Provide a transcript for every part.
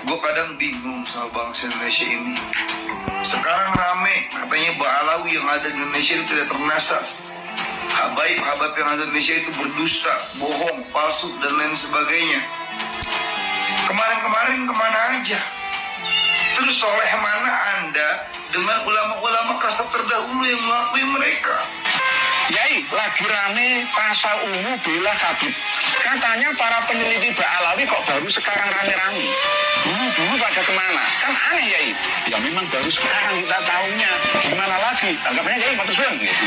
Gue kadang bingung sama bangsa Indonesia ini. Sekarang rame katanya Ba'alawi yang ada di Indonesia itu tidak ternasab. Habaib yang ada di Indonesia itu berdusta, bohong, palsu, dan lain sebagainya. Kemarin-kemarin kemana aja? Terus soleh mana Anda dengan ulama-ulama kasar terdahulu yang mengakui mereka? Yai, lagi rame pasal ungu bela Habib. Katanya para peneliti Ba'alawi kok baru sekarang rame-rame. Dulu pada kemana? Kan aneh Yai. Ya memang baru sekarang kita tahunya. Gimana lagi? Anggapnya Yai matur suwun gitu.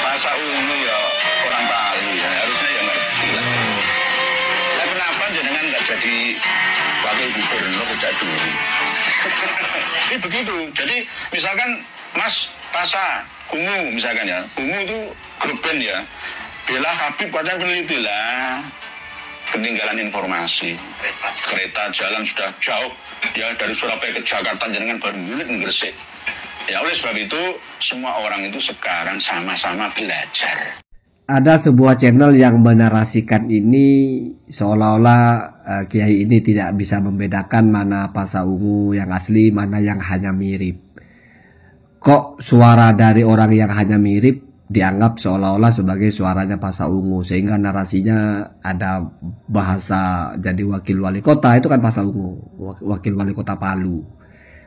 Pasal ungu ya orang Bali ya. Harusnya ya ngerti lah. Nah, kenapa jenengan nggak jadi wakil gubernur sejak dulu? Ini begitu. Jadi misalkan Mas Pasa ungu misalkan ya. Ungu itu grup band ya. Bela Habib pada peneliti lah. Ketinggalan informasi. Kereta jalan sudah jauh. Ya dari Surabaya ke Jakarta jenengan baru unit Gresik. Ya oleh sebab itu semua orang itu sekarang sama-sama belajar. Ada sebuah channel yang menarasikan ini seolah-olah kiai ini tidak bisa membedakan mana Pasa Ungu yang asli, mana yang hanya mirip. Kok suara dari orang yang hanya mirip dianggap seolah-olah sebagai suaranya Pasa Ungu, sehingga narasinya ada bahasa jadi wakil wali kota itu kan Pasa Ungu, wakil wali kota Palu,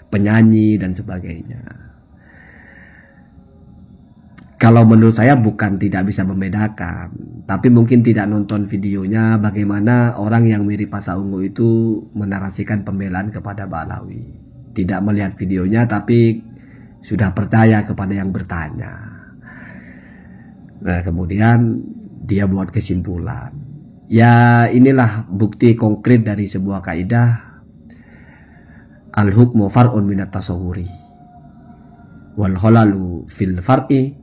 penyanyi dan sebagainya. Kalau menurut saya bukan tidak bisa membedakan, tapi mungkin tidak nonton videonya bagaimana orang yang mirip Pasa Ungu itu menarasikan pembelaan kepada Ba'alawi. Tidak melihat videonya tapi sudah percaya kepada yang bertanya. Nah kemudian dia buat kesimpulan. Ya inilah bukti konkret dari sebuah kaidah al-hukmu far'un minat tasawuri wal kholalu fil far'i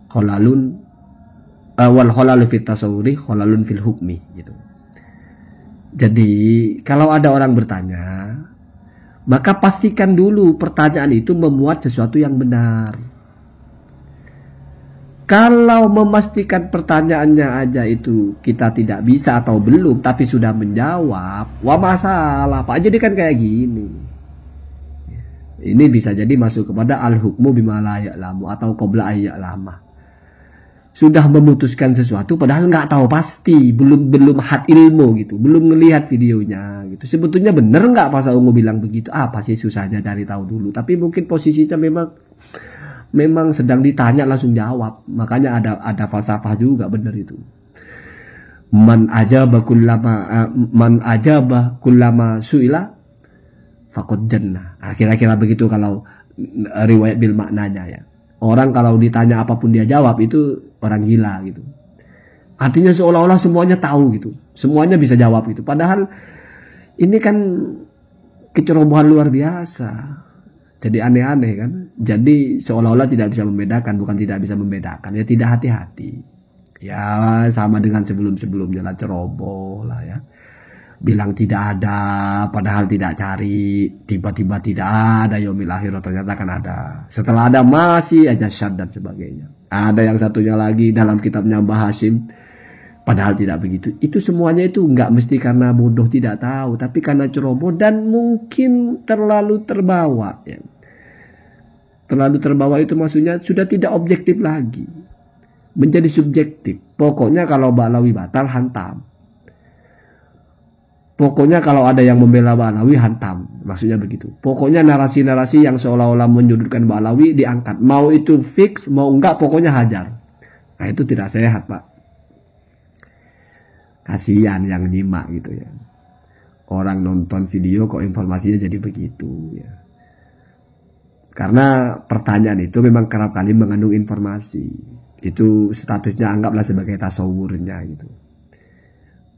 kholalun wal kholalu fit tasawuri kholalun fil hukmi gitu. Jadi kalau ada orang bertanya, maka pastikan dulu pertanyaan itu memuat sesuatu yang benar. Kalau memastikan pertanyaannya aja itu kita tidak bisa atau belum tapi sudah menjawab, wah masalah Pak, jadi kan kayak gini. Ini bisa jadi masuk kepada al-hukmu bima la ya'lamu atau qabla ayya'lama. Sudah memutuskan sesuatu padahal nggak tahu pasti, belum had ilmu gitu, belum ngelihat videonya gitu. Sebetulnya bener nggak Pasa Ungu bilang begitu? Apa sih susahnya cari tahu dulu? Tapi mungkin posisinya memang sedang ditanya langsung jawab. Makanya ada falsafah juga bener itu. Man ajaba kullama su'ila faqad jannah. Kira-kira begitu kalau riwayat bil maknanya ya. Orang kalau ditanya apapun dia jawab itu orang gila gitu. Artinya seolah-olah semuanya tahu gitu. Semuanya bisa jawab gitu. Padahal ini kan kecerobohan luar biasa. Jadi aneh-aneh kan. Jadi seolah-olah tidak bisa membedakan. Bukan tidak bisa membedakan. Ya tidak hati-hati. Ya sama dengan sebelum-sebelumnya lah, ceroboh lah ya. Bilang tidak ada padahal tidak cari, tiba-tiba tidak ada yaumil akhir, ternyata kan ada. Setelah ada masih aja syad dan sebagainya. Ada yang satunya lagi dalam kitabnya Mbah Hashim padahal tidak begitu. Itu semuanya itu nggak mesti karena bodoh tidak tahu, tapi karena ceroboh dan mungkin terlalu terbawa ya. Terlalu terbawa itu maksudnya sudah tidak objektif lagi, menjadi subjektif. Pokoknya kalau Ba'alawi batal hantam. Pokoknya kalau ada yang membela Ba'alawi hantam, maksudnya begitu. Pokoknya narasi-narasi yang seolah-olah menyudutkan Ba'alawi diangkat. Mau itu fix, mau enggak, pokoknya hajar. Nah itu tidak sehat Pak. Kasihan yang nyimak gitu ya. Orang nonton video kok informasinya jadi begitu ya. Karena pertanyaan itu memang kerap kali mengandung informasi. Itu statusnya anggaplah sebagai tasawurnya gitu.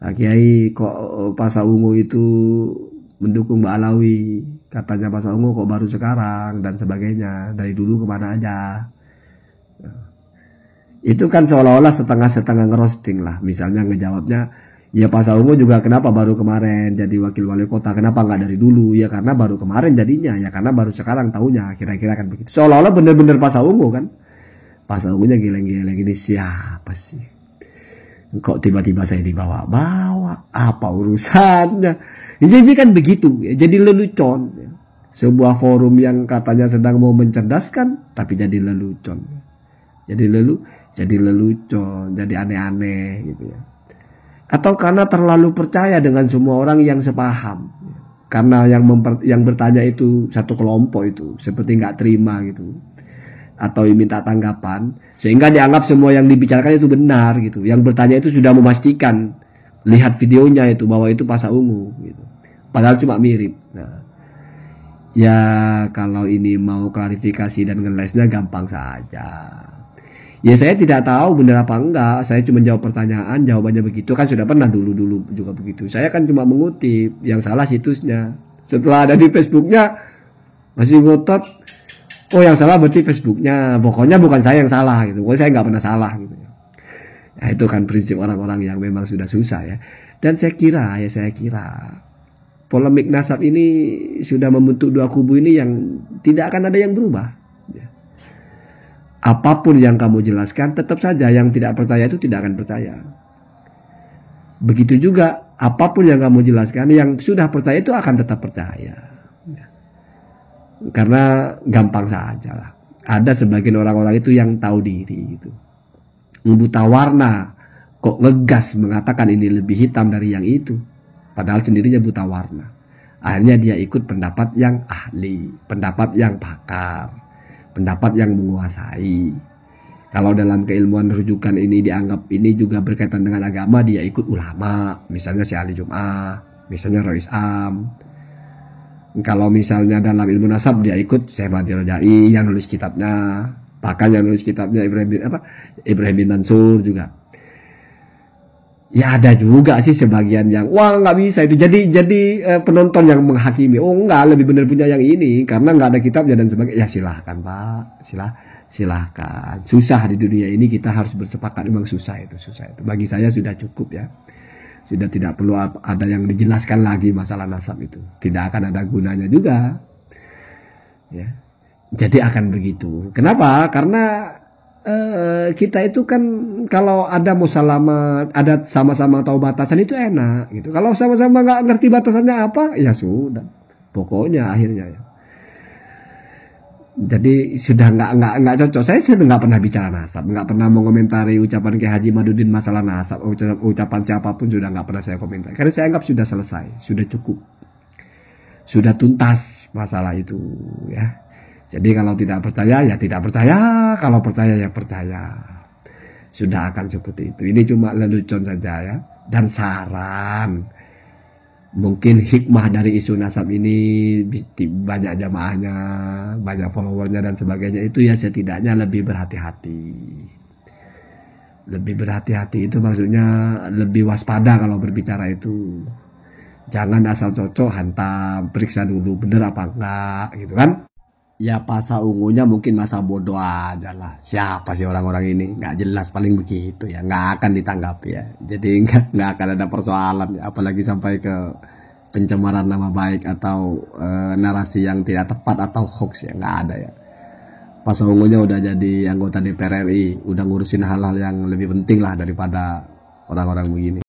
Nah, Kiai kok Pasa Ungu itu mendukung Ba'alawi, katanya Pasa Ungu kok baru sekarang dan sebagainya, dari dulu kemana aja. Itu kan seolah-olah setengah-setengah ngerosting lah. Misalnya ngejawabnya, ya Pasa Ungu juga kenapa baru kemarin jadi wakil wali kota, kenapa nggak dari dulu? Ya karena baru kemarin jadinya, ya karena baru sekarang tahunya, kira-kira kan begitu. Seolah-olah bener-bener Pasa Ungu kan. Pasa Ungunya geleng-geleng, ini siapa sih? Kok tiba-tiba saya dibawa-bawa? Apa urusannya? Jadi kan begitu ya, jadi lelucon ya. Sebuah forum yang katanya sedang mau mencerdaskan, tapi jadi lelucon. Jadi lelucon, jadi aneh-aneh gitu ya. Atau karena terlalu percaya dengan semua orang yang sepaham. Karena yang bertanya itu satu kelompok itu, seperti nggak terima gitu. Atau minta tanggapan, sehingga dianggap semua yang dibicarakan itu benar gitu. Yang bertanya itu sudah memastikan, lihat videonya itu bahwa itu Pasha Ungu gitu. Padahal cuma mirip. Nah, ya kalau ini mau klarifikasi dan ngelesnya gampang saja. Ya saya tidak tahu benar apa enggak. Saya cuma jawab pertanyaan, jawabannya begitu. Kan sudah pernah dulu juga begitu. Saya kan cuma mengutip, yang salah situsnya. Setelah ada di Facebooknya masih ngotot. Oh yang salah berarti Facebooknya. Pokoknya bukan saya yang salah gitu. Pokoknya saya nggak pernah salah gitu. Nah, itu kan prinsip orang-orang yang memang sudah susah ya. Dan saya kira polemik nasab ini sudah membentuk dua kubu ini yang tidak akan ada yang berubah. Apapun yang kamu jelaskan, tetap saja yang tidak percaya itu tidak akan percaya. Begitu juga apapun yang kamu jelaskan, yang sudah percaya itu akan tetap percaya. Karena gampang saja lah. Ada sebagian orang-orang itu yang tahu diri gitu. Buta warna, kok ngegas mengatakan ini lebih hitam dari yang itu. Padahal sendirinya buta warna. Akhirnya dia ikut pendapat yang ahli, pendapat yang pakar, pendapat yang menguasai. Kalau dalam keilmuan rujukan ini dianggap ini juga berkaitan dengan agama, dia ikut ulama, misalnya si Ali Jum'ah, misalnya Rois Am. Kalau misalnya dalam ilmu nasab dia ikut Syekh Badri Rajai yang nulis kitabnya, bahkan yang nulis kitabnya Ibrahim bin Mansur juga. Ya ada juga sih sebagian yang wah nggak bisa itu jadi penonton yang menghakimi. Oh enggak, lebih benar punya yang ini karena nggak ada kitabnya dan sebagainya. Ya silahkan Pak, silahkan. Susah di dunia ini, kita harus bersepakat, memang susah itu. Bagi saya sudah cukup ya. Sudah tidak perlu ada yang dijelaskan lagi masalah nasab itu. Tidak akan ada gunanya juga. Ya. Jadi akan begitu. Kenapa? Karena kita itu kan kalau ada musalamat, ada sama-sama tahu batasan itu enak gitu. Kalau sama-sama nggak ngerti batasannya apa, ya sudah. Pokoknya akhirnya ya. Jadi sudah nggak cocok. Saya sudah nggak pernah bicara nasab, nggak pernah mengomentari ucapan Kiai Haji Madudin masalah nasab, ucapan siapapun sudah nggak pernah saya komentari. Karena saya anggap sudah selesai, sudah cukup, sudah tuntas masalah itu ya. Jadi kalau tidak percaya ya tidak percaya, kalau percaya ya percaya. Sudah akan seperti itu. Ini cuma lelucon saja ya. Dan saran, mungkin hikmah dari isu nasab ini banyak jamaahnya, banyak followernya dan sebagainya, itu ya setidaknya lebih berhati-hati. Lebih berhati-hati itu maksudnya lebih waspada kalau berbicara itu. Jangan asal cocok hantam, periksa dulu bener apa enggak gitu kan. Ya Pasha Ungunya mungkin masa bodoh aja lah. Siapa sih orang-orang ini? Nggak jelas, paling begitu ya. Nggak akan ditanggapi ya. Jadi nggak akan ada persoalan. Apalagi sampai ke pencemaran nama baik atau narasi yang tidak tepat atau hoax ya. Nggak ada ya. Pasha Ungunya udah jadi anggota DPR RI. Udah ngurusin hal-hal yang lebih penting lah daripada orang-orang begini.